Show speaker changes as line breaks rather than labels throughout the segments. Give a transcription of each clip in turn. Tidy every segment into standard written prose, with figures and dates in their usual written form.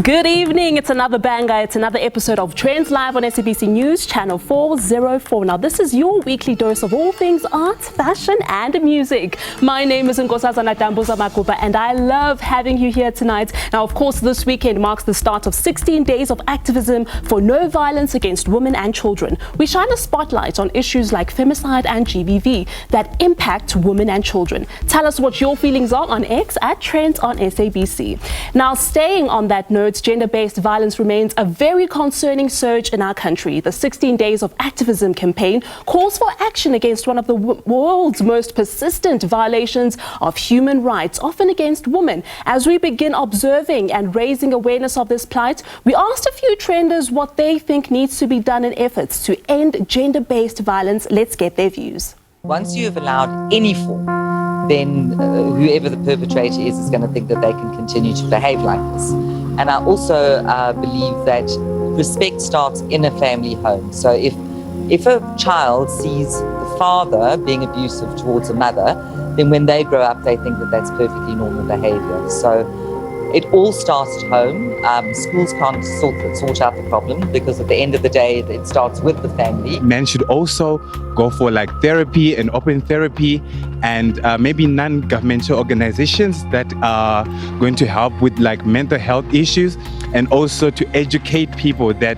Good evening, it's another banger, it's another episode of Trendz Live on SABC News, channel 404. Now this is your weekly dose of all things art, fashion and music. My name is Nkosazana Dambuza Makuba and I love having you here tonight. Now of course this weekend marks the start of 16 days of activism for no violence against women and children. We shine a spotlight on issues like femicide and GBV that impact women and children. Tell us what your feelings are on X at Trendz on SABC. Now staying on that note, gender-based violence remains a very concerning surge in our country. The 16 Days of Activism campaign calls for action against one of the world's most persistent violations of human rights, often against women. As we begin observing and raising awareness of this plight, we asked a few trenders what they think needs to be done in efforts to end gender-based violence. Let's get their views.
Once you've allowed any form, then whoever the perpetrator is going to think that they can continue to behave like this. And I also believe that respect starts in a family home. So if a child sees the father being abusive towards a mother, then when they grow up, they think that that's perfectly normal behavior. So it all starts at home. Schools can't sort out the problem because at the end of the day, it starts with the family.
Men should also go for like therapy and open therapy and maybe non-governmental organizations that are going to help with like mental health issues, and also to educate people that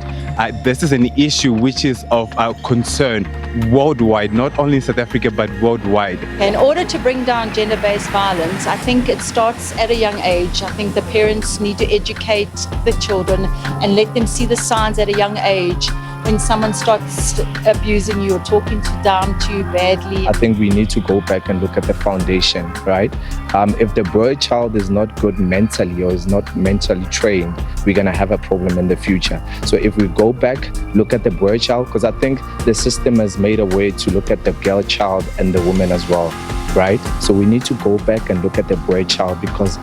this is an issue which is of concern worldwide, not only in South Africa but worldwide.
In order to bring down gender-based violence, I think it starts at a young age. I think the parents need to educate the children and let them see the signs at a young age. When someone starts abusing you or talking down to you badly.
I think we need to go back and look at the foundation, right? If the boy child is not good mentally or is not mentally trained, we're going to have a problem in the future. So if we go back, look at the boy child, because I think the system has made a way to look at the girl child and the woman as well, right? So we need to go back and look at the boy child, because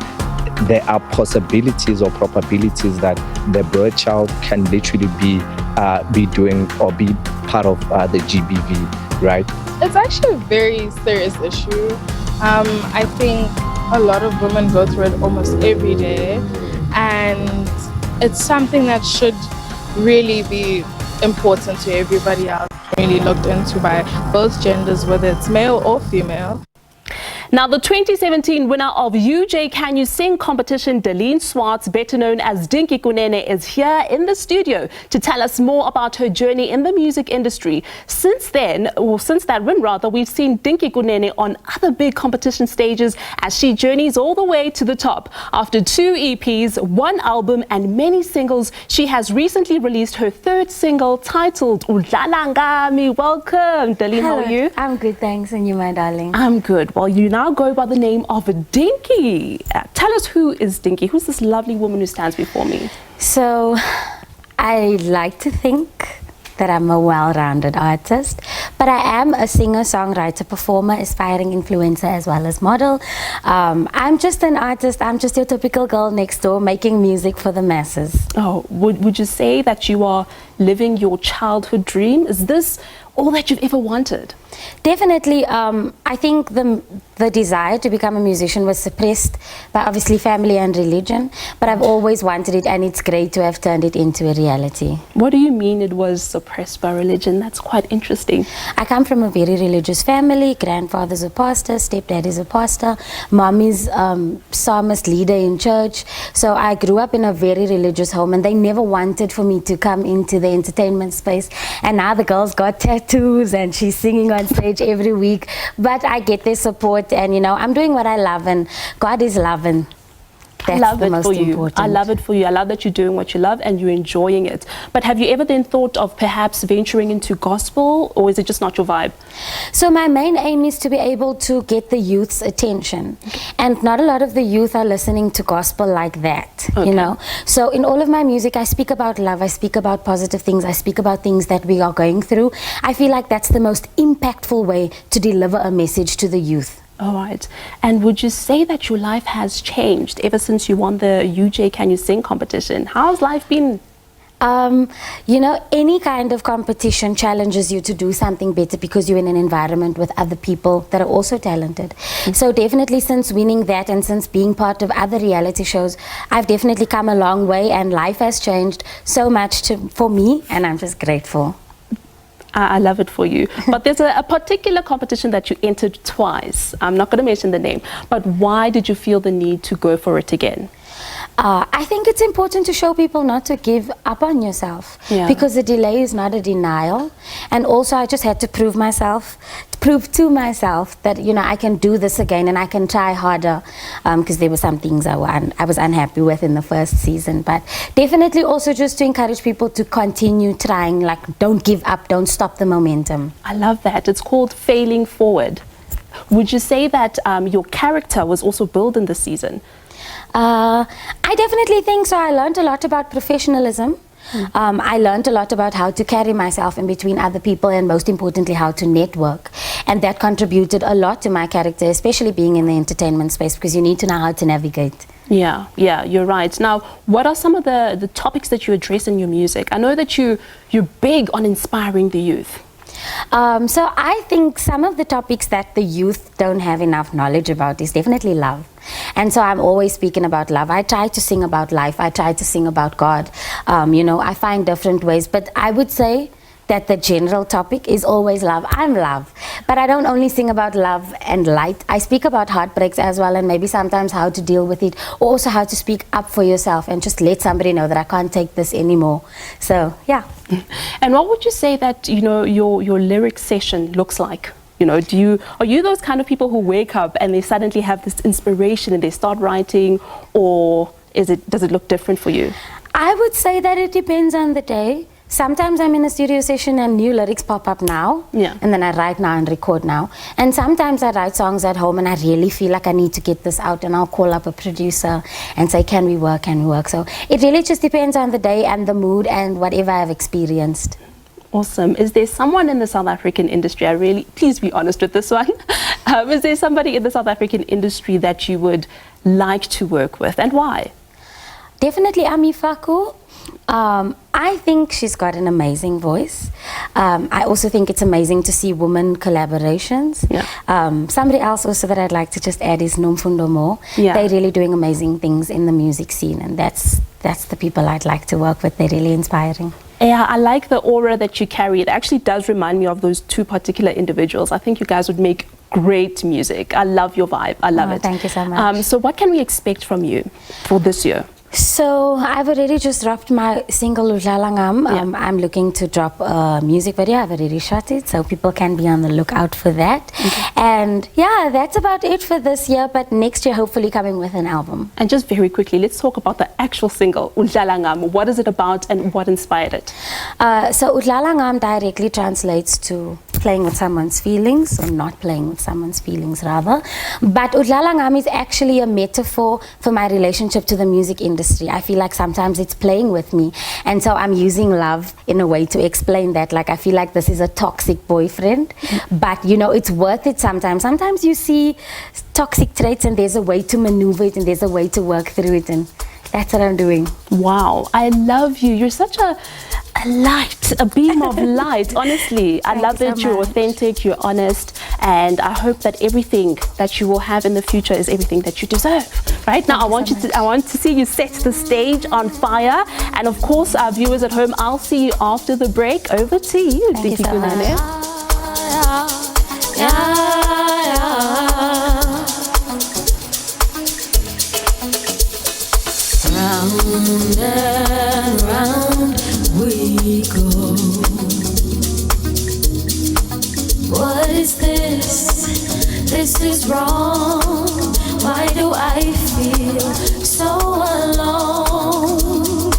there are possibilities or probabilities that the boy child can literally be doing or be part of the GBV, right?
It's actually a very serious issue. I think a lot of women go through it almost every day, and it's something that should really be important to everybody else, really looked into by both genders, whether it's male or female.
Now, the 2017 winner of UJ Can You Sing competition, Deline Swartz, better known as Dinky Kunene, is here in the studio to tell us more about her journey in the music industry. Since that win rather, we've seen Dinky Kunene on other big competition stages as she journeys all the way to the top. After 2 EPs, 1 album and many singles, she has recently released her 3rd single titled Udlala Ngami. Welcome, Deline.
Hello.
How are you?
I'm good, thanks. And you, my darling?
I'm good. Well, you now go by the name of Dinky. Tell us, who is Dinky? Who's this lovely woman who stands before me?
So, I like to think that I'm a well-rounded artist, but I am a singer, songwriter, performer, aspiring influencer, as well as model. I'm just an artist. I'm just your typical girl next door making music for the masses. Oh,
would you say that you are living your childhood dream? Is this all that you've ever wanted?
Definitely. I think the desire to become a musician was suppressed by obviously family and religion, but I've always wanted it, and it's great to have turned it into a reality.
What do you mean it was suppressed by religion? That's quite interesting.
I come from a very religious family. Grandfather's a pastor, stepdad is a pastor, mom is psalmist leader in church. So I grew up in a very religious home, and they never wanted for me to come into the entertainment space. And now the girl's got tattoos and she's singing on stage every week, but I get their support, and you know, I'm doing what I love, and God is loving. That's the most important.
I love it for you. I love that you're doing what you love and you're enjoying it. But have you ever then thought of perhaps venturing into gospel, or is it just not your vibe?
So my main aim is to be able to get the youth's attention. And not a lot of the youth are listening to gospel like that, you know. So in all of my music, I speak about love, I speak about positive things, I speak about things that we are going through. I feel like that's the most impactful way to deliver a message to the youth.
All right. And would you say that your life has changed ever since you won the UJ Can You Sing competition? How's life been?
You know, any kind of competition challenges you to do something better because you're in an environment with other people that are also talented. So definitely since winning that and since being part of other reality shows, I've definitely come a long way and life has changed so much for me, and I'm just grateful.
I love it for you. But there's a particular competition that you entered twice. I'm not going to mention the name, but why did you feel the need to go for it again?
I think it's important to show people not to give up on yourself, because a delay is not a denial. And also I just had to prove to myself that, you know, I can do this again and I can try harder, because there were some things I was unhappy with in the first season. But definitely also just to encourage people to continue trying, like don't give up, don't stop the momentum.
I love that. It's called failing forward. Would you say that your character was also built in this season?
I definitely think so. I learned a lot about professionalism. I learned a lot about how to carry myself in between other people, and most importantly how to network, and that contributed a lot to my character, especially being in the entertainment space, because you need to know how to navigate.
Yeah, you're right. Now, what are some of the topics that you address in your music? I know that you're big on inspiring the youth.
So I think some of the topics that the youth don't have enough knowledge about is definitely love. And so I'm always speaking about love. I try to sing about life. I try to sing about God. You know, I find different ways. But I would say that the general topic is always love. I'm love. But I don't only sing about love and light. I speak about heartbreaks as well, and maybe sometimes how to deal with it. Or also how to speak up for yourself and just let somebody know that I can't take this anymore. So, yeah.
And what would you say that, you know, your lyric session looks like? You know, are you those kind of people who wake up and they suddenly have this inspiration and they start writing, or does it look different for you?
I would say that it depends on the day. Sometimes I'm in a studio session and new lyrics pop up now, and then I write now and record now. And sometimes I write songs at home and I really feel like I need to get this out, and I'll call up a producer and say, can we work? So it really just depends on the day and the mood and whatever I've experienced.
Awesome. Is there someone in the South African industry, please be honest with this one, is there somebody in the South African industry that you would like to work with, and why? Definitely
Ami Faku. I think she's got an amazing voice. I also think it's amazing to see women collaborations. Somebody else also that I'd like to just add is Nomfundo Mo. They're really doing amazing things in the music scene, and that's the people I'd like to work with. They're really inspiring.
Yeah, I like the aura that you carry. It actually does remind me of those two particular individuals. I think you guys would make great music. I love your vibe. I love it.
Thank you so much.
So what can we expect from you for this year?
So I've already just dropped my single Udlalangam. I'm looking to drop a music video. I've already shot it, so people can be on the lookout for that. And yeah, that's about it for this year, but next year hopefully coming with an album.
And just very quickly, let's talk about the actual single, Udlalangam. What is it about and what inspired it?
So Udlalangam directly translates to playing with someone's feelings, or not playing with someone's feelings rather. But Udlalangam is actually a metaphor for my relationship to the music industry. I feel like sometimes it's playing with me, and so I'm using love in a way to explain that. Like, I feel like this is a toxic boyfriend, but you know, it's worth it sometimes. Sometimes you see toxic traits and there's a way to maneuver it and there's a way to work through it, and that's what I'm doing.
Wow, I love you. You're such a light, a beam of light, honestly. I love that you're authentic, you're honest, and I hope that everything that you will have in the future is everything that you deserve. Right now, I want to see you set the stage on fire, and of course, our viewers at home, I'll see you after the break. Over to you, Dinky Kunene.
Round and round we go. What is this? This is wrong. Why do I feel so alone?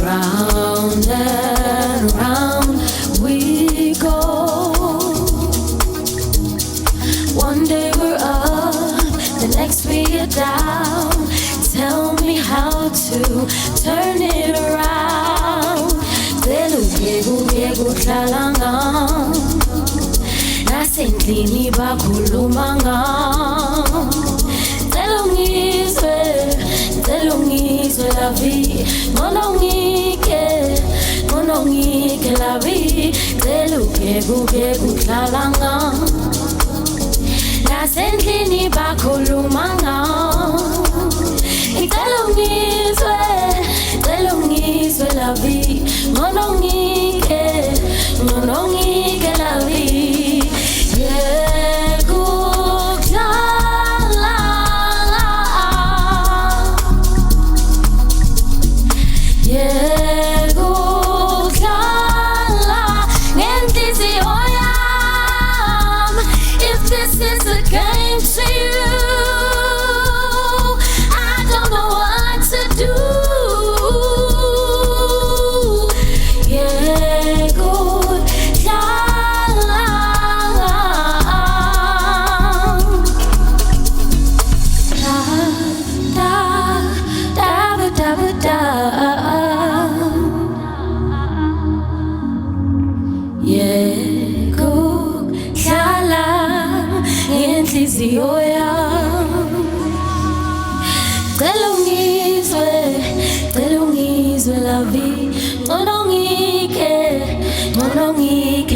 Round and round we go. One day we're up, the next we are down. Tell me how to turn it around. Nasendlini bakhuluma ngam. Delungizwe la vie. Ngonongike la vie. Deluke kuhlala ngam. Nasendlini bakhuluma ngam. Delungizwe la vie. Ngonongike la vie. Yeah, kuhlala. Yeah, kuhlala. Ngenhliziyo yami. If this is a game to you, I don't know what to do. Yeah, kuhlala. Da, da, da, da, da. Yeah, kuhlala ngenhliziyo yami. Delungizwe la vie. Ngonongike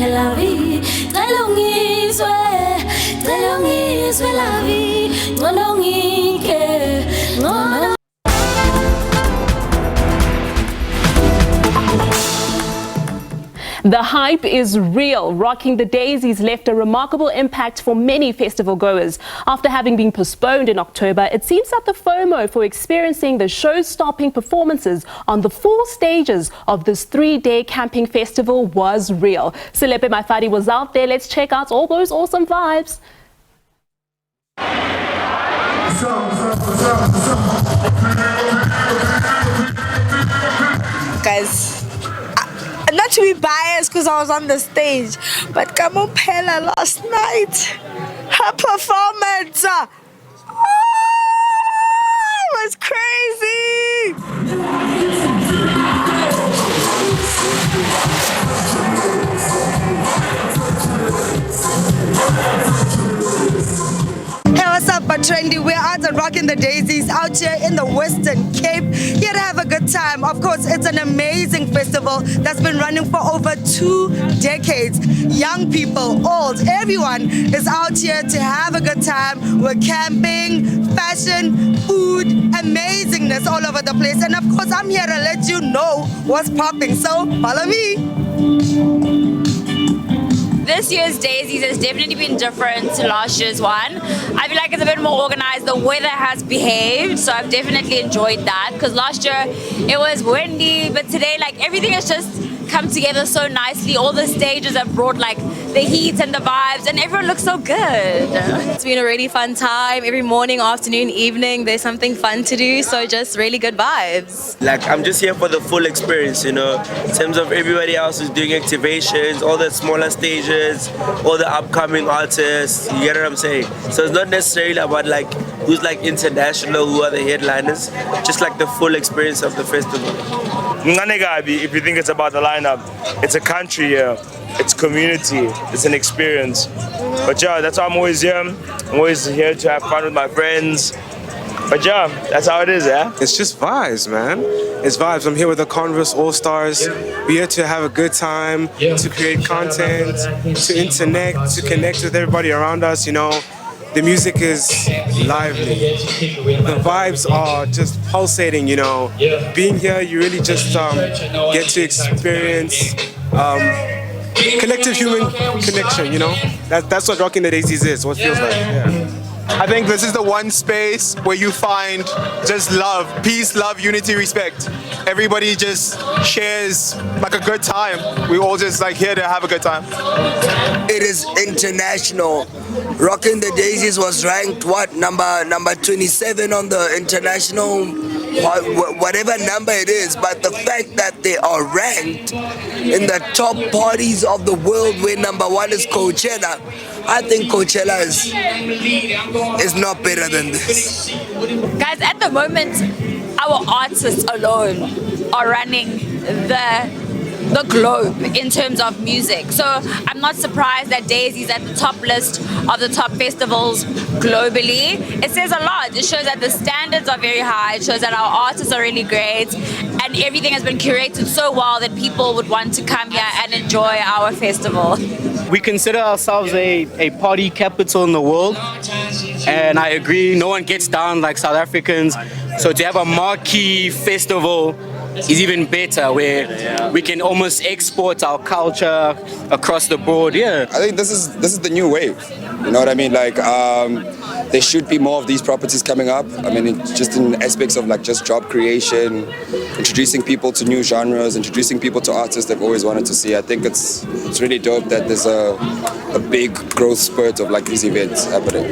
la vie. Delungizwe la vie. Ngonongike.
The hype is real. Rocking the Daisies left a remarkable impact for many festival goers. After having been postponed in October, it seems that the FOMO for experiencing the show-stopping performances on the 4 stages of this 3-day camping festival was real. Selepe Maifadi was out there. Let's check out all those awesome vibes.
Guys, not to be biased because I was on the stage, but Kamopela last night, her performance was crazy. Hey, what's up, Trendy? We're out and rocking the Daisies out here in the Western Cape, here to have a good time. Of course, it's an amazing festival that's been running for over 2 decades. Young people, old, everyone is out here to have a good time. We're camping, fashion, food, amazingness all over the place. And of course, I'm here to let you know what's popping. So follow me.
This year's Daisies has definitely been different to last year's one. I feel like it's a bit more organized. The weather has behaved, so I've definitely enjoyed that. Because last year it was windy, but today like everything has just come together so nicely. All the stages have brought like the heat and the vibes, and everyone looks so good.
It's been a really fun time. Every morning, afternoon, evening, there's something fun to do. So just really good vibes.
Like I'm just here for the full experience, you know, in terms of everybody else who's doing activations, all the smaller stages, all the upcoming artists, you get what I'm saying? So it's not necessarily about like who's like international, who are the headliners, just like the full experience of the festival.
If you think it's about the lineup, it's a country here, it's community, it's an experience. But yeah, that's why I'm always here. I'm always here to have fun with my friends. But yeah, that's how it is, yeah?
It's just vibes, man. It's vibes. I'm here with the Converse All-Stars. We're here to have a good time, to create content, to interconnect, to connect with everybody around us, you know. The music is lively. The vibes are just pulsating, you know. Being here, you really just get to experience collective human connection, you know. That's what Rocking the Daisies is, what it feels like, yeah.
I think this is the one space where you find just love, peace, love, unity, respect. Everybody just shares like a good time. We all just like here to have a good time.
It is international. Rocking the Daisies was ranked what, number 27 on the international, whatever number it is, but the fact that they are ranked in the top parties of the world where number 1 is Coachella, I think Coachella is not better than this.
Guys, at the moment, our artists alone are running the the globe in terms of music. So I'm not surprised that Daisies at the top list of the top festivals globally. It says a lot. It shows that the standards are very high. It shows that our artists are really great, and everything has been curated so well that people would want to come here and enjoy our festival.
We consider ourselves a party capital in the world, and I agree, no one gets down like South Africans. So to have a marquee festival is even better, where we can almost export our culture across the board. I
think this is the new wave. You know what I mean? Like there should be more of these properties coming up. I mean, just in aspects of like just job creation, introducing people to new genres, introducing people to artists they've always wanted to see. I think it's really dope that there's a big growth spurt of like these events happening.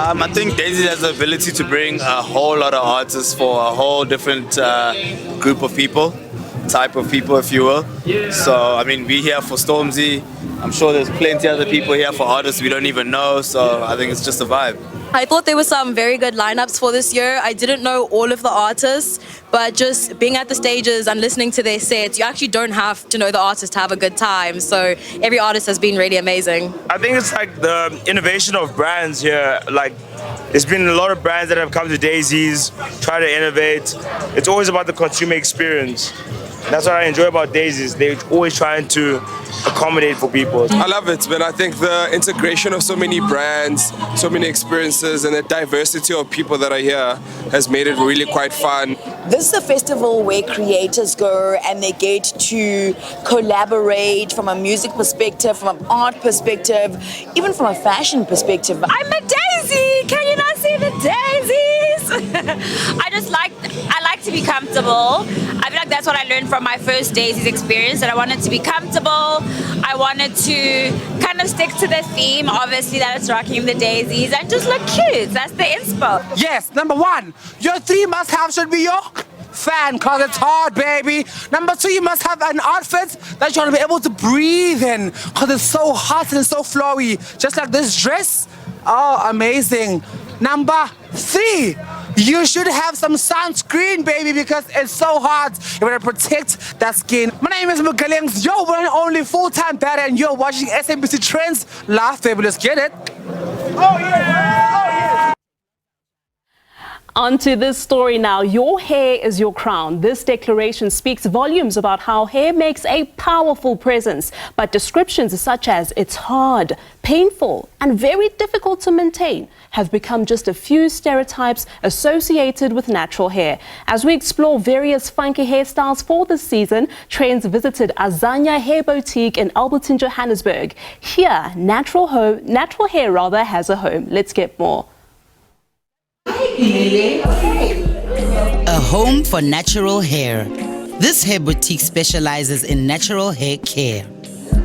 I think Daisy has the ability to bring a whole lot of artists for a whole different group of people, type of people, if you will. So, I mean, we're here for Stormzy. I'm sure there's plenty other people here for artists we don't even know. So I think it's just a vibe.
I thought there were some very good lineups for this year. I didn't know all of the artists, but just being at the stages and listening to their sets, you actually don't have to know the artist to have a good time. So every artist has been really amazing.
I think it's like the innovation of brands here. Like, there's been a lot of brands that have come to Daisies, try to innovate. It's always about the consumer experience. That's what I enjoy about Daisies. They're always trying to accommodate for people.
I love it, man. I think the integration of so many brands, so many experiences, and the diversity of people that are here has made it really quite fun.
This is a festival where creators go and they get to collaborate from a music perspective, from an art perspective, even from a fashion perspective.
I'm a daisy! Can you not see the daisies? I like to be comfortable. I feel like that's what I learned from my first Daisies experience, that I wanted to be comfortable. I wanted to kind of stick to the theme, obviously, that it's rocking the daisies, and just look cute. That's the inspo.
Yes, number one, your 3 must-have should be your fan, cause it's hard, baby. Number 2, you must have an outfit that you're gonna be able to breathe in, cause it's so hot and so flowy. Just like this dress. Oh, amazing. Number 3, you should have some sunscreen, baby, because it's so hot. You want to protect that skin. My name is Mugalings, your one and only full-time dad, and you're watching SABC Trendz. Laugh, baby, let's get it. Oh, yeah! Oh, yeah!
On to this story now. Your hair is your crown. This declaration speaks volumes about how hair makes a powerful presence, but descriptions such as it's hard, painful, and very difficult to maintain have become just a few stereotypes associated with natural hair. As we explore various funky hairstyles for this season, Trendz visited Azania Hair Boutique in Alberton, Johannesburg. Here, natural hair has a home. Let's get more.
A home for natural hair. This hair boutique specializes in natural hair care.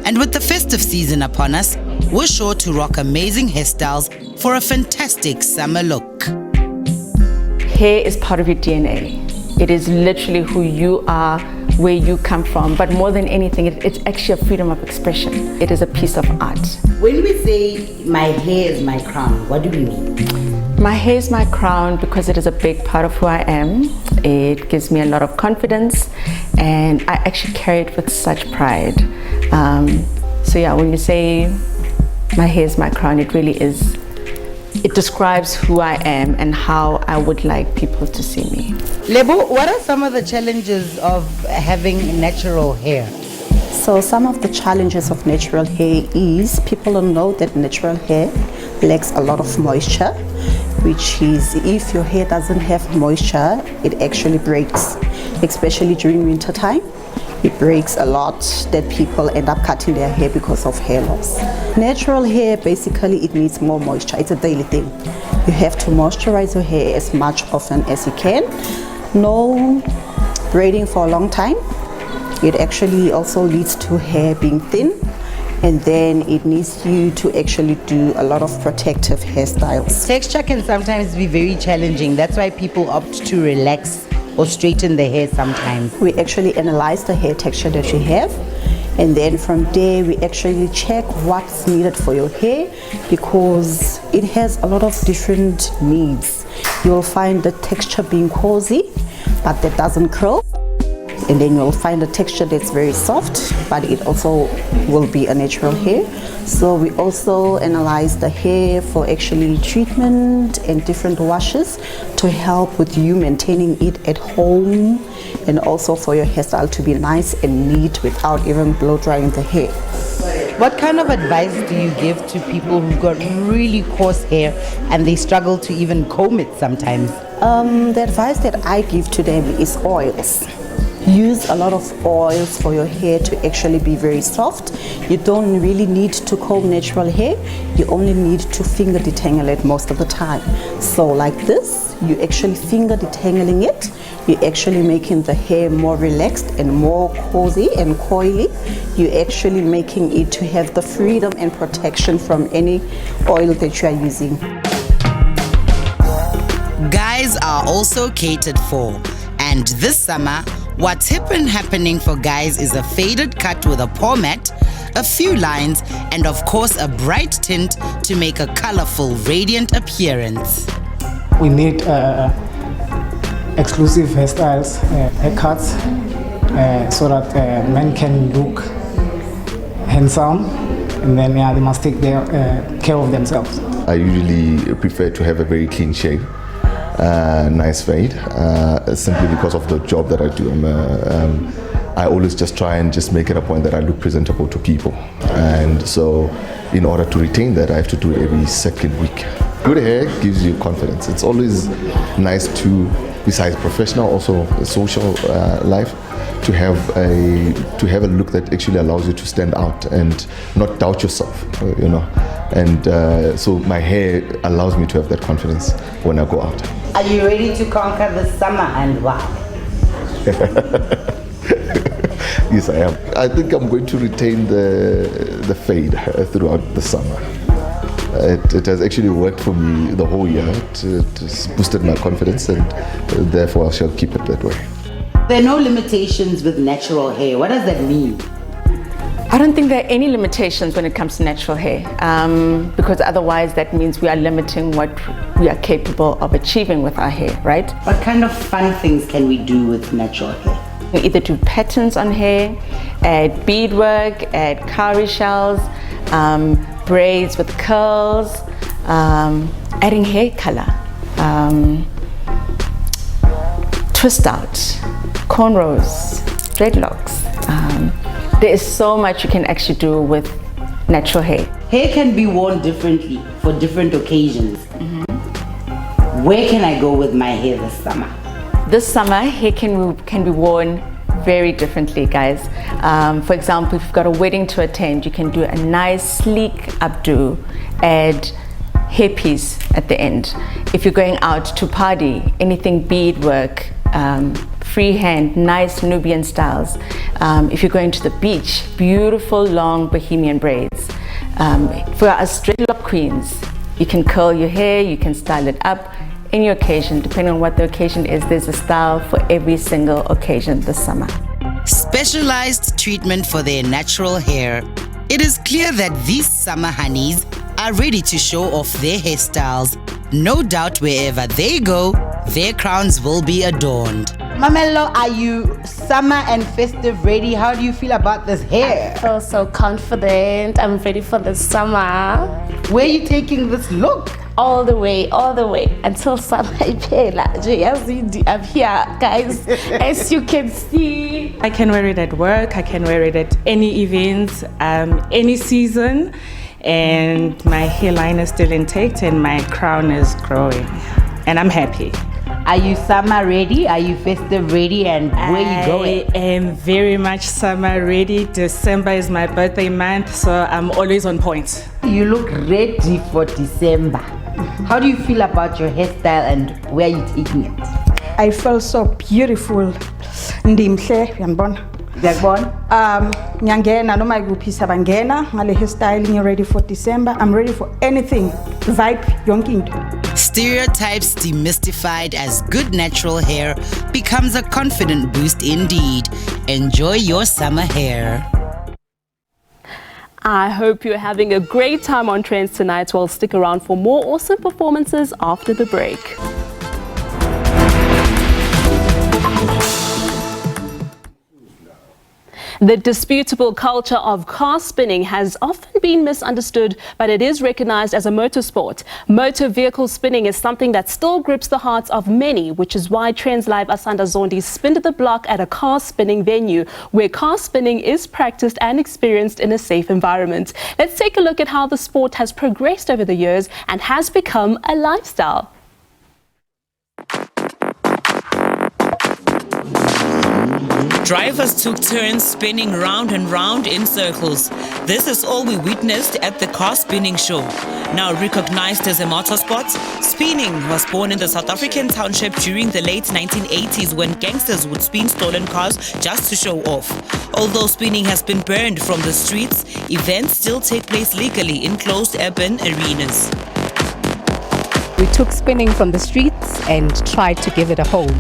And with the festive season upon us, we're sure to rock amazing hairstyles for a fantastic summer look.
Hair is part of your DNA. It is literally who you are, where you come from, but more than anything, it's actually a freedom of expression. It is a piece of art.
When we say my hair is my crown, what do we mean?
My hair is my crown because it is a big part of who I am. It gives me a lot of confidence, and I actually carry it with such pride. So yeah, when you say my hair is my crown, it really is. It describes who I am and how I would like people to see me.
Lebo, what are some of the challenges of having natural hair?
So some of the challenges of natural hair is people don't know that natural hair lacks a lot of moisture, which is if your hair doesn't have moisture, it actually breaks, especially during winter time. It breaks a lot that people end up cutting their hair because of hair loss. Natural hair, basically, it needs more moisture. It's a daily thing. You have to moisturize your hair as much often as you can. No braiding for a long time. It actually also leads to hair being thin, and then it needs you to actually do a lot of protective hairstyles.
Texture can sometimes be very challenging. That's why people opt to relax or straighten the hair sometimes.
We actually analyze the hair texture that you have, and then from there we actually check what's needed for your hair, because it has a lot of different needs. You'll find the texture being cozy, but that doesn't curl. And then you'll find a texture that's very soft, but it also will be a natural hair. So we also analyze the hair for actually treatment and different washes to help with you maintaining it at home, and also for your hairstyle to be nice and neat without even blow drying the hair.
What kind of advice do you give to people who've got really coarse hair and they struggle to even comb it sometimes?
The advice that I give to them is oils. Use a lot of oils for your hair to actually be very soft. You don't really need to comb natural hair. You only need to finger detangle it most of the time. So like this, you actually finger detangling it. You're actually making the hair more relaxed and more cozy and coily. You're actually making it to have the freedom and protection from any oil that you are using.
Guys are also catered for, and this summer, what's hip and happening for guys is a faded cut with a pomade, a few lines, and of course a bright tint to make a colorful, radiant appearance.
We need exclusive hairstyles, haircuts, so that men can look handsome, and then they must take care of themselves.
I usually prefer to have a very clean shave. Nice fade, simply because of the job that I do. I always just try and just make it a point that I look presentable to people, and so in order to retain that, I have to do it every second week. Good hair gives you confidence. It's always nice to, besides professional, also social life, to have a look that actually allows you to stand out and not doubt yourself, you know. And so my hair allows me to have that confidence when I go out.
Are you ready to conquer the summer, and why?
Yes, I am. I think I'm going to retain the fade throughout the summer. It has actually worked for me the whole year. It's boosted my confidence, and therefore I shall keep it that way.
There are no limitations with natural hair. What does that mean?
I don't think there are any limitations when it comes to natural hair, because otherwise that means we are limiting what we are capable of achieving with our hair, right?
What kind of fun things can we do with natural hair?
We either do patterns on hair, add beadwork, add cowrie shells, braids with curls, adding hair color, twist out, cornrows, dreadlocks. There is so much you can actually do with natural hair.
Hair can be worn differently for different occasions. Where can I go with my hair this summer?
This summer, hair can be worn very differently, guys. For example, if you've got a wedding to attend, you can do a nice sleek updo, add hairpiece at the end. If you're going out to party, anything beadwork, freehand, nice Nubian styles. If you're going to the beach, beautiful long bohemian braids. For us dreadlock queens, you can curl your hair, you can style it up. Any occasion, depending on what the occasion is, there's a style for every single occasion this summer.
Specialized treatment for their natural hair. It is clear that these summer honeys are ready to show off their hairstyles. No doubt wherever they go, their crowns will be adorned.
Mamello, are you summer and festive ready? How do you feel about this hair?
I feel so confident. I'm ready for the summer.
Where are you taking this look?
All the way until summer. I'm here, guys. As you can see,
I can wear it at work. I can wear it at any event, any season, and my hairline is still intact and my crown is growing, and I'm happy.
Are you summer ready? Are you festive ready? And where are you going?
I am very much summer ready. December is my birthday month, so I'm always on point.
You look ready for December. How do you feel about your hairstyle and where are you taking it?
I feel so beautiful. Ndimhle, uyangibona?
Ngiyakubona.
Ngiyangena noma ikuphi sabangena ngale hairstyling ready for December. I'm ready for anything. Vibe yonke into.
Stereotypes demystified as good natural hair becomes a confident boost indeed. Enjoy your summer hair.
I hope you're having a great time on Trendz tonight. Well, stick around for more awesome performances after the break. The disputable culture of car spinning has often been misunderstood, but it is recognized as a motorsport. Motor vehicle spinning is something that still grips the hearts of many, which is why Trendz Live Asanda Zondi spinned the block at a car spinning venue, where car spinning is practiced and experienced in a safe environment. Let's take a look at how the sport has progressed over the years and has become a lifestyle.
Drivers took turns spinning round and round in circles. This is all we witnessed at the car spinning show. Now recognized as a motorsport, spinning was born in the South African township during the late 1980s when gangsters would spin stolen cars just to show off. Although spinning has been banned from the streets, events still take place legally in closed urban arenas.
We took spinning from the streets and tried to give it a home,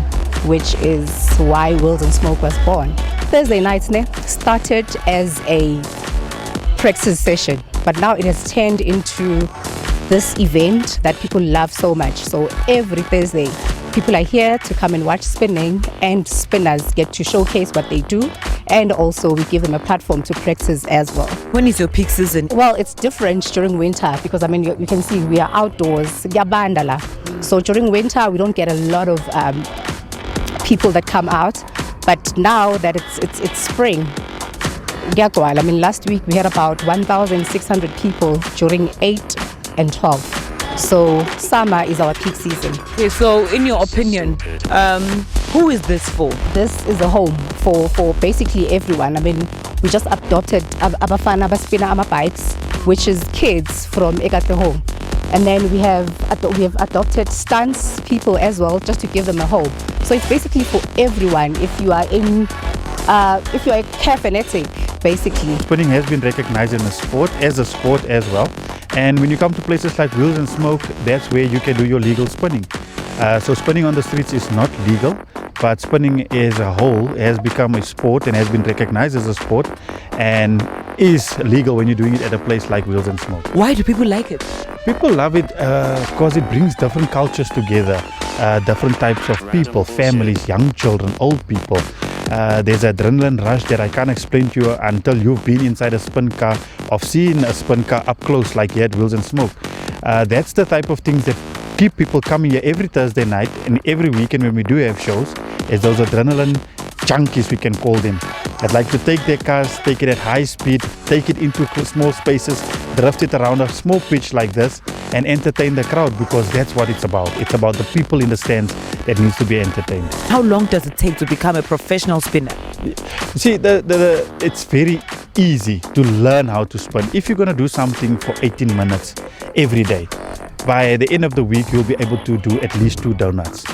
which is why Wheels and Smoke was born. Thursday nights started as a practice session, but now it has turned into this event that people love so much. So every Thursday, people are here to come and watch spinning, and spinners get to showcase what they do, and also we give them a platform to practice as well.
When is your peak season?
Well, it's different during winter because, I mean, you can see we are outdoors. So during winter, we don't get a lot of people that come out, but now that it's spring, I mean, last week we had about 1,600 people during 8 and 12. So summer is our peak season.
Okay, so in your opinion, who is this for?
This is a home for basically everyone. I mean, we just adopted Abafana Baspina Ama bikes, which is kids from Ekate home. And then we have adopted stunts people as well, just to give them a home. So it's basically for everyone. If you are a car fanatic, basically.
Spinning has been recognized as a sport as well. And when you come to places like Wheels and Smoke, that's where you can do your legal spinning. So spinning on the streets is not legal, but spinning as a whole has become a sport and has been recognized as a sport and is legal when you're doing it at a place like Wheels and Smoke.
Why do people like it?
People love it because it brings different cultures together, different types of people, families, young children, old people. There's adrenaline rush that I can't explain to you until you've been inside a spin car or seen a spin car up close like here at Wheels and Smoke. That's the type of things that keep people coming here every Thursday night and every weekend when we do have shows, is those adrenaline junkies, we can call them, that like to take their cars, take it at high speed, take it into small spaces, drift it around a small pitch like this and entertain the crowd, because that's what it's about. It's about the people in the stands that needs to be entertained.
How long does it take to become a professional spinner?
See, it's very easy to learn how to spin. If you're going to do something for 18 minutes every day, by the end of the week, you'll be able to do at least 2 donuts.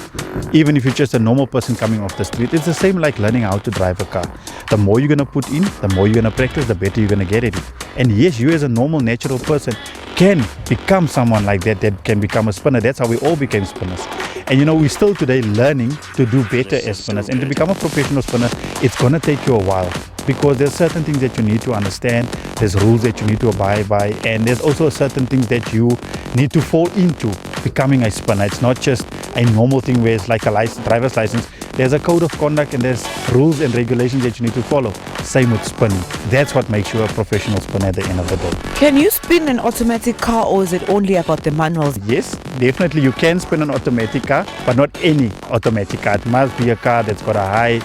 Even if you're just a normal person coming off the street, it's the same like learning how to drive a car. The more you're going to put in, the more you're going to practice, the better you're going to get at it. And yes, you as a normal, natural person can become someone like that can become a spinner. That's how we all became spinners. And you know, we're still today learning to do better as spinners. And to become a professional spinner, it's going to take you a while, because there's certain things that you need to understand, there's rules that you need to abide by, and there's also certain things that you need to fall into becoming a spinner. It's not just a normal thing where it's like a driver's license. There's a code of conduct and there's rules and regulations that you need to follow. Same with spinning. That's what makes you a professional spinner at the end of the day.
Can you spin an automatic car, or is it only about the manuals?
Yes, definitely you can spin an automatic car, but not any automatic car. It must be a car that's got a high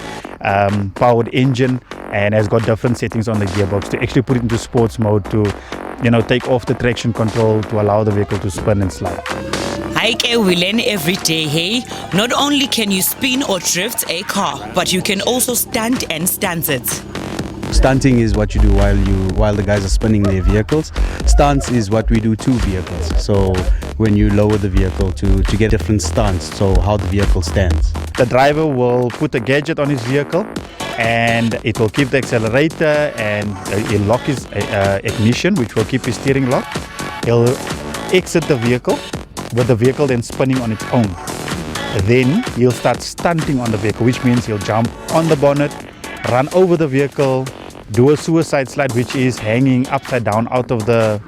powered engine and has got different settings on the gearbox to actually put it into sports mode, to, you know, take off the traction control to allow the vehicle to spin and slide.
We learn every day, hey? Not only can you spin or drift a car, but you can also stunt and stance it.
Stunting is what you do while the guys are spinning their vehicles. Stunts is what we do to vehicles. So when you lower the vehicle to get different stunts, so how the vehicle stands.
The driver will put a gadget on his vehicle and it will keep the accelerator, and he'll lock his ignition, which will keep his steering locked. He'll exit the vehicle with the vehicle then spinning on its own. Then he'll start stunting on the vehicle, which means he'll jump on the bonnet, run over the vehicle, do a suicide slide, which is hanging upside down out of the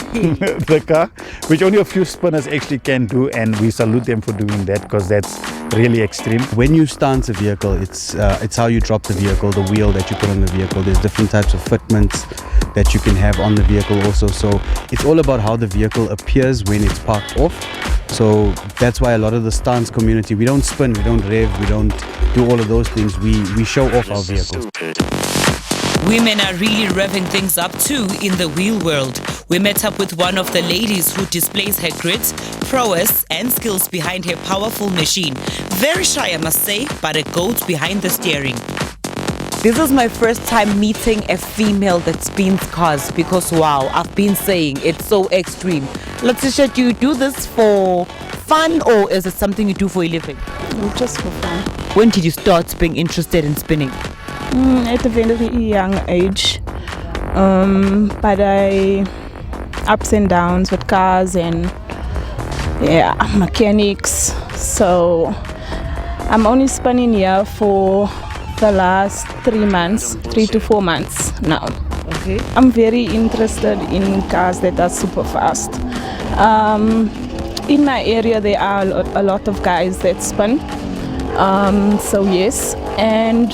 the car, which only a few spinners actually can do, and we salute them for doing that because that's really extreme.
When you stance a vehicle, it's how you drop the vehicle, the wheel that you put on the vehicle. There's different types of fitments that you can have on the vehicle also. So it's all about how the vehicle appears when it's parked off. So that's why a lot of the stance community, we don't spin, we don't rev, we don't do all of those things. We show off our vehicles.
Women are really revving things up too in the wheel world. We met up with one of the ladies who displays her grit, prowess and skills behind her powerful machine. Very shy, I must say, but a goat behind the steering.
This is my first time meeting a female that spins cars because wow, I've been saying it's so extreme. Letitia, do you do this for fun or is it something you do for a living?
Just for fun.
When did you start being interested in spinning?
At a very young age. But I ups and downs with cars and mechanics. So I'm only spinning here for the last 3 to 4 months now.
Okay.
I'm very interested in cars that are super fast. In my area there are a lot of guys that spin. So yes, and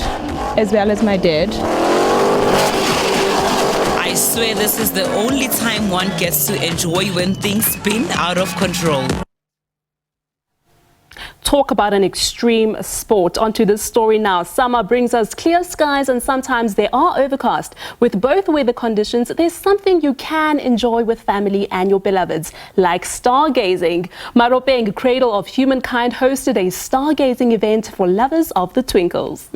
as well as my dad.
I swear this is the only time one gets to enjoy when things spin out of control.
Talk about an extreme sport. Onto this story now. Summer brings us clear skies and sometimes they are overcast. With both weather conditions, there's something you can enjoy with family and your beloveds, like stargazing. Maropeng Cradle of Humankind hosted a stargazing event for lovers of the twinkles.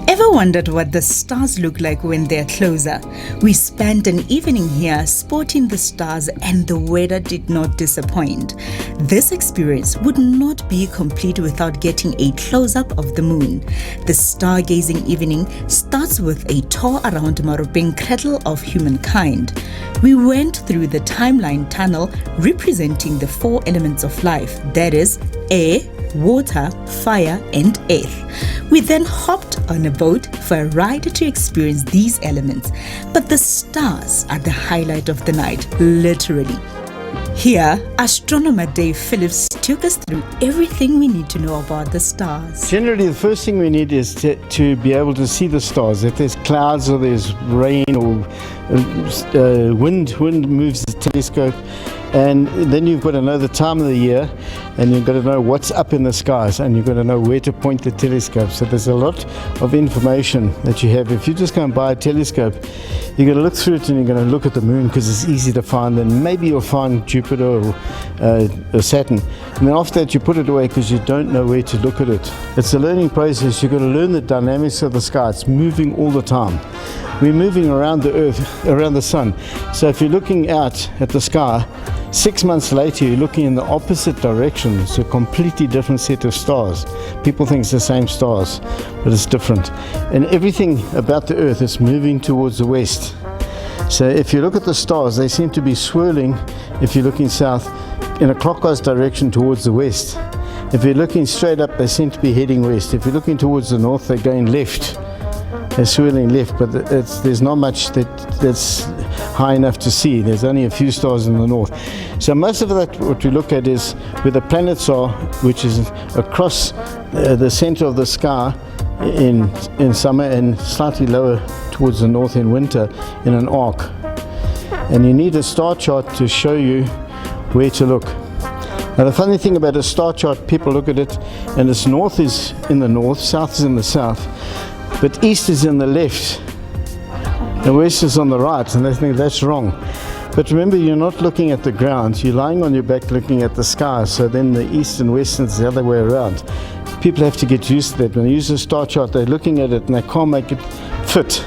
Ever wondered what the stars look like when they're closer? We spent an evening here spotting the stars and the weather did not disappoint. This experience would not be complete without getting a close-up of the moon. The stargazing evening starts with a tour around Maropeng Cradle of Humankind. We went through the timeline tunnel representing the 4 elements of life, that is, air, water, fire and earth. We then hopped on a boat for a ride to experience these elements, but the stars are the highlight of the night, literally. Here, astronomer Dave Phillips took us through everything we need to know about the stars.
Generally, the first thing we need is to be able to see the stars. If there's clouds or there's rain or wind moves the telescope. And then you've got to know the time of the year and you've got to know what's up in the skies and you've got to know where to point the telescope. So there's a lot of information that you have. If you just go and buy a telescope, you're going to look through it and you're going to look at the moon because it's easy to find. And maybe you'll find Jupiter or Saturn. And then after that you put it away because you don't know where to look at it. It's a learning process. You've got to learn the dynamics of the sky. It's moving all the time. We're moving around the earth, around the sun. So if you're looking out at the sky, 6 months later you're looking in the opposite direction. It's a completely different set of stars. People think it's the same stars, but it's different. And everything about the earth is moving towards the west. So if you look at the stars, they seem to be swirling, if you're looking south, in a clockwise direction towards the west. If you're looking straight up, they seem to be heading west. If you're looking towards the north, they're going left. They're swirling left, but there's not much that's high enough to see. There's only a few stars in the north. So most of that, what we look at is where the planets are, which is across the center of the sky in summer and slightly lower towards the north in winter in an arc. And you need a star chart to show you where to look. Now the funny thing about a star chart, people look at it and its north is in the north, south is in the south, but east is in the left, the west is on the right, and they think that's wrong. But remember, you're not looking at the ground, you're lying on your back looking at the sky, so then the east and west is the other way around. People have to get used to that. When they use a star chart, they're looking at it and they can't make it fit.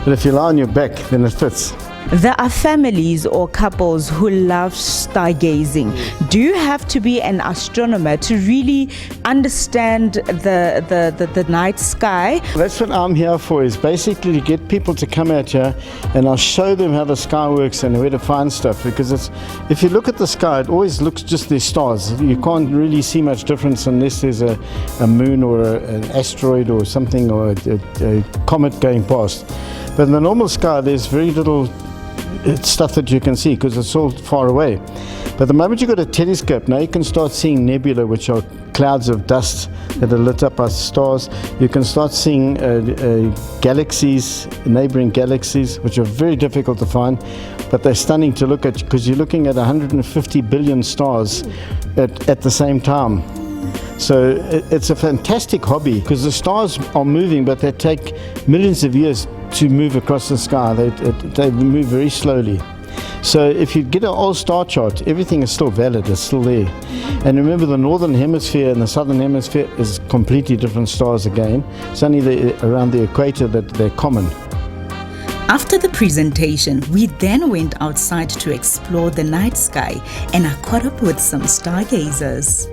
But if you lie on your back, then it fits.
There are families or couples who love stargazing. Do you have to be an astronomer to really understand the night sky?
That's what I'm here for, is basically to get people to come out here and I'll show them how the sky works and where to find stuff, because if you look at the sky, it always looks just the stars. You can't really see much difference unless there's a moon or an asteroid or something, or a comet going past. But in the normal sky, there's very little stuff that you can see because it's all far away. But the moment you've got a telescope, now you can start seeing nebula, which are clouds of dust that are lit up by stars. You can start seeing galaxies, neighboring galaxies, which are very difficult to find, but they're stunning to look at because you're looking at 150 billion stars at the same time. So it's a fantastic hobby because the stars are moving, but they take millions of years to move across the sky. They move very slowly. So if you get an old star chart, everything is still valid, it's still there. And remember, the northern hemisphere and the southern hemisphere is completely different stars again. It's only around the equator that they're common.
After the presentation, we then went outside to explore the night sky and I caught up with some stargazers.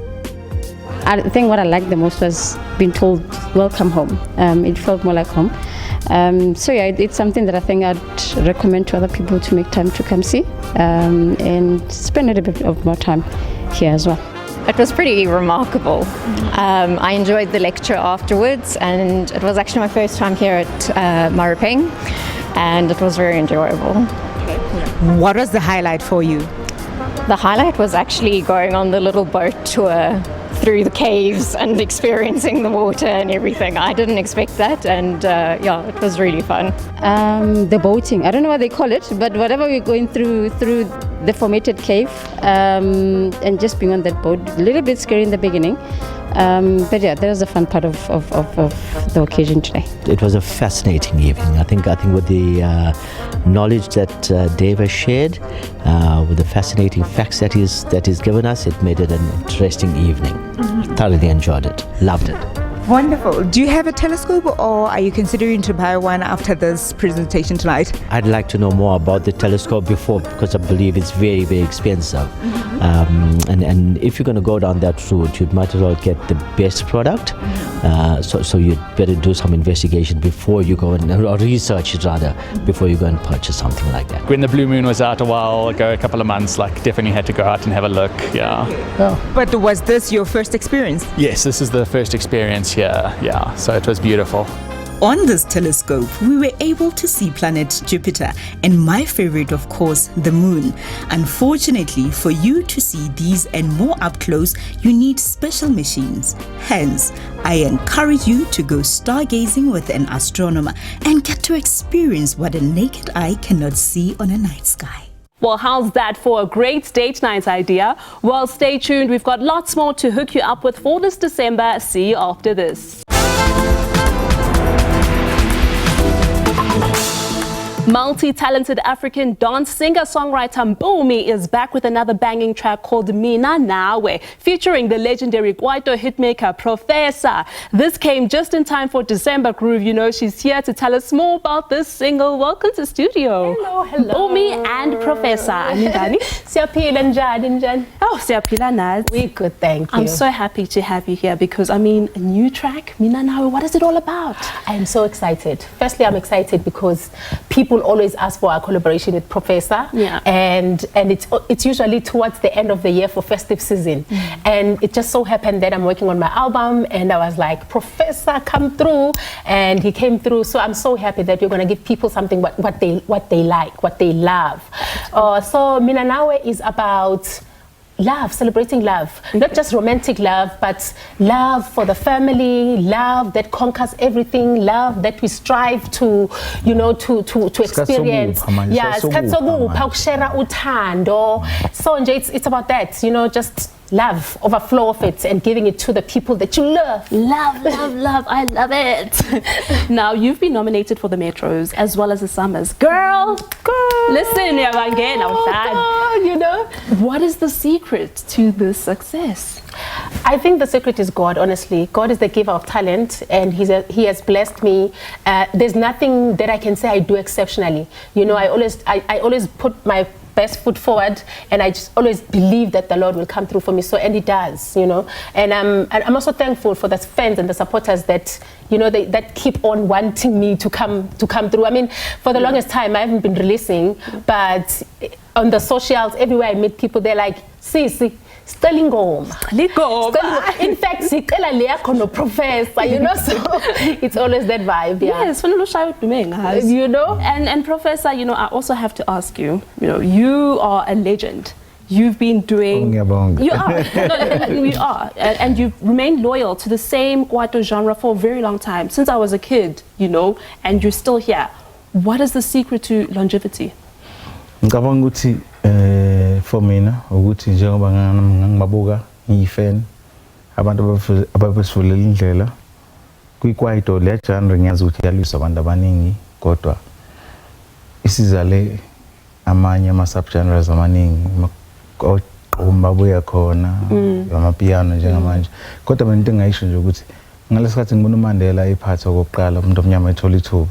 I think what I liked the most was being told, welcome home. It felt more like home. So yeah, it's something that I think I'd recommend to other people to make time to come see and spend a little bit of more time here as well.
It was pretty remarkable. I enjoyed the lecture afterwards, and it was actually my first time here at Maropeng, and it was very enjoyable.
What was the highlight for you?
The highlight was actually going on the little boat tour through the caves and experiencing the water and everything. I didn't expect that, and yeah, it was really fun.
The boating, I don't know what they call it, but whatever we're going through the formatted cave and just being on that boat, a little bit scary in the beginning. But yeah, that was the fun part of the occasion today.
It was a fascinating evening. I think with the knowledge that Dave has shared, with the fascinating facts that he's given us, it made it an interesting evening. Thoroughly enjoyed it. Loved it.
Wonderful. Do you have a telescope, or are you considering to buy one after this presentation tonight?
I'd like to know more about the telescope before, because I believe it's very, very expensive. And if you're going to go down that route, you might as well get the best product. So you'd better do some investigation before you go or research it rather, before you go and purchase something like that.
When the blue moon was out a while ago, a couple of months, definitely had to go out and have a look. Yeah.
But was this your first experience?
Yes, this is the first experience here. Yeah, so it was beautiful.
On this telescope, we were able to see planet Jupiter and my favorite, of course, the moon. Unfortunately, for you to see these and more up close, you need special machines. Hence, I encourage you to go stargazing with an astronomer and get to experience what a naked eye cannot see on a night sky.
Well, how's that for a great date night idea? Well, stay tuned. We've got lots more to hook you up with for this December. See you after this. Multi-talented African dance singer-songwriter Mpumi is back with another banging track called Mina Nawe, featuring the legendary kwaito-hitmaker Professor. This came just in time for December Groove. You know, she's here to tell us more about this single. Welcome to studio.
Hello, hello.
Mpumi and Professor.
Siyaphila njani?
Oh, siyaphila nathi.
We good, thank you.
I'm so happy to have you here because, I mean, a new track, Mina Nawe, what is it all about?
I'm so excited. Firstly, I'm excited because people always ask for a collaboration with Professor, and it's usually towards the end of the year for festive season. And it just so happened that I'm working on my album, and I was like, Professor, come through, and he came through. So I'm so happy that we're going to give people something what they like, what they love. So Mina Nawe is about love, celebrating love, not just romantic love, but love for the family, love that conquers everything, love that we strive to, you know, to experience. Yes, so it's about that, you know, just love, overflow of it, and giving it to the people that you love.
Love, love, love. I love it. Now, you've been nominated for the Metros as well as the Summers. Girl, listen,
you know.
What is the secret to this success?
I think the secret is God, honestly. God is the giver of talent, and He has blessed me. There's nothing that I can say I do exceptionally. You know, I always put my best foot forward, and I just always believe that the Lord will come through for me. So, and He does, you know. And I'm also thankful for the fans and the supporters that, you know, that keep on wanting me to come through. I mean, for the longest time, I haven't been releasing, but on the socials, everywhere I meet people, they're like, "Sisi, Stalingoma." In fact, Sikela Leakono Professor, you know, so it's always that vibe. Yeah.
Yes,
you know.
And Professor, you know, I also have to ask you, you know, you are a legend. You've been doing, you are, you are, and you've remained loyal to the same kwaito genre for a very long time, since I was a kid, you know, and you're still here. What is the secret to longevity?
For mina ukuthi njengoba ngibabuka ngiyifan abantu ababesivulela indlela kwikwaito le genre ngiyazi ukuthi yalwisa abantu abaningi kodwa isizale amanye ama subgenres amaningi babuya khona amapiano njengamanje kodwa mina into engayisho nje ukuthi ngalesikhathi ngibona uMandela ephatha okokuqala umuntu omnyama ethola ithuba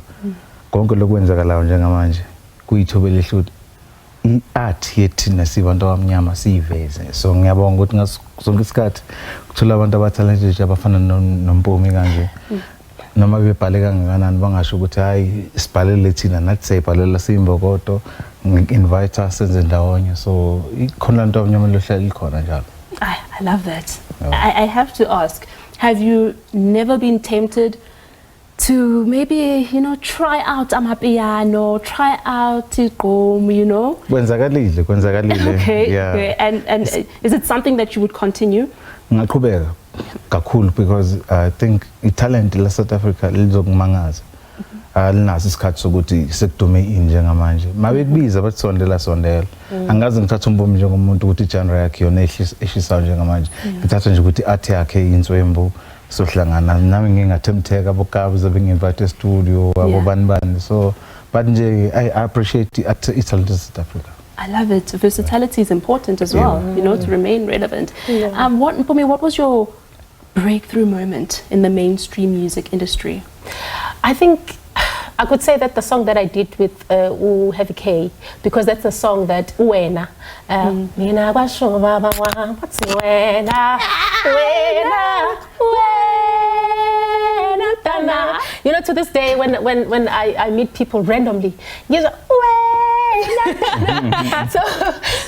konke lokwenzakalayo njengamanje kuyithuba elihle i-art yethu nasibantu abamnyama siyiveze. So ngiyabonga ukuthi ngasonke isikhathi kuthola abantu abathalented abafana noMpumi kanje noma bebhale kangakanani bangasho ukuthi hayi sibhalele thina nathi siyibhalela simbokodo invite us senze ndawonye. So ikhona into abamnyama lohlala likhona njalo.
I love that. I have to ask, have you never been tempted to maybe, you know, try out amapiano, try out igqom, you know?
Kwenzakalile.
Okay,
yeah.
Okay. And is it something that you would continue?
Ngaqhubeka kakhulu because I think italent la South Africa lizokumangaza. Alinaso isikhathi sokuthi sekudume njengamanje. Mabekubiza bathi sondela. Angazi ngithatha uMpumi njengomuntu ukuthi genre yakhe yona eshisayo njengamanje. Ngithatha nje ukuthi art yakhe inswembu. Sohlangana nami ngingathemtheka abokabi zabengivite studio abobani so but nje I appreciate it's a little South Africa.
I love it. Versatility is important as well, you know, to remain relevant. What was your breakthrough moment in the mainstream music industry?
I think I could say that the song that I did with Heavy K, because that's a song that Uena, Mina Washo Baba what's Uena, Tana. You know, to this day, when I meet people randomly, you know,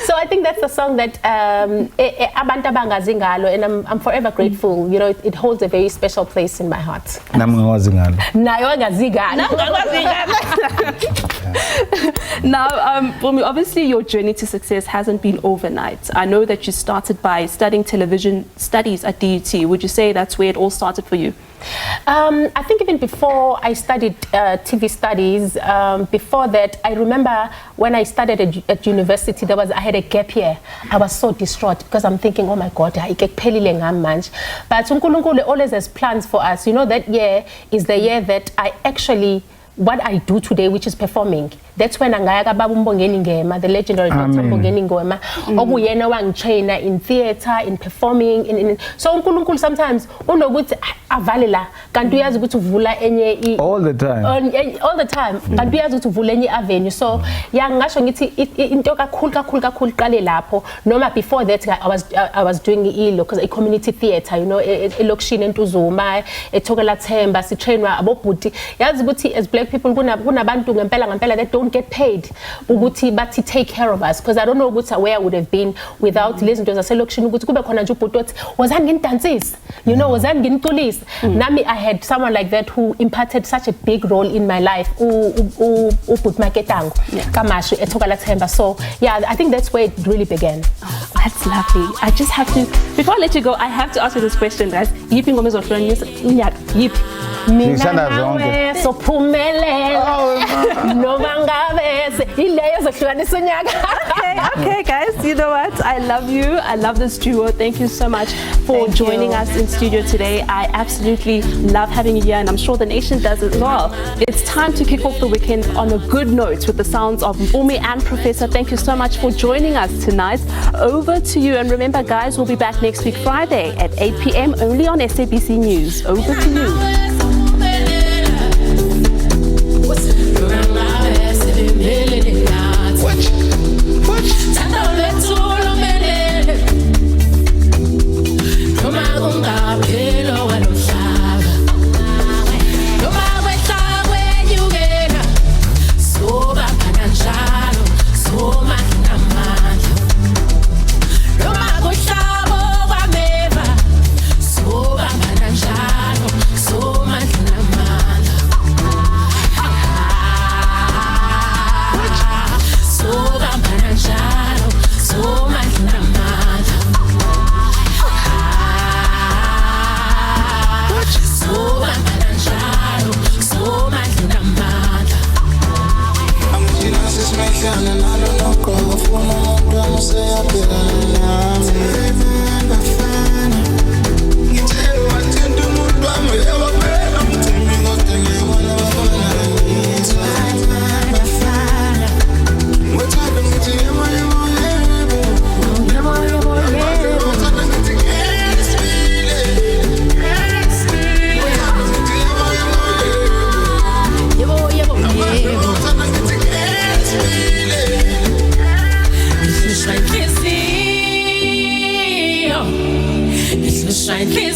so I think that's the song that Abantu bangazingalo, and I'm forever grateful. You know, it holds a very special place in my heart. Now,
Mpumi, obviously your journey to success hasn't been overnight. I know that you started by studying television studies at DUT. Would you say that's where it all started for you?
I think even before I studied TV studies, before that, I remember when I started at university, I had a gap year. I was so distraught because I'm thinking, oh my God, I get pelile ngamanje. But uNkulunkulu always has plans for us. You know, that year is the year that I actually, what I do today, which is performing. That's when Angayaka Babu Mbongeni Ngema, the legendary Dr. Mbongeni Ngema, Oguyena wangitraina in theater, in performing, so uNkulunkulu sometimes unokuthi avalela kanti uyazi ukuthi uvula enye
all the time
kanti uyazi ukuthi uvula enye avenue. So yeah, ngasho ngithi into kakhulu qale lapho. Noma before that I was doing because a community theater, you know, elokishini eNtuzuma, eThokela Themba, sitrainwa abobhuti. Yazi ukuthi as black people kunabantu ngempela that don't get paid ukuthi bathi take care of us, because I don't know where I would have been without lezi zinto zaselokishini ukuthi kube khona nje ubhuti othi wozani ngindansisi, you know, wozani nginiculisa. Nami I had someone like that who imparted such a big role in my life, ubhuti Maketango Kamashu eThokela Themba. So yeah, I think that's where it really began.
Oh, that's lovely. I just have to, before I let you go, I have to ask you this question, guys. Yipi ngoma ezohlula unyaka yipi?
Mina nawe sophumelela noma ngabese ileyo ezohlukanisa unyaka.
Okay, guys. You know what? I love you. I love this duo. Thank you so much for joining us in studio today. I absolutely love having you here, and I'm sure the nation does as well. It's time to kick off the weekend on a good note with the sounds of Mpumi and Professor. Thank you so much for joining us tonight. Over to you. And remember, guys, we'll be back next week Friday at 8 p.m. only on SABC News. Over to you.
Shine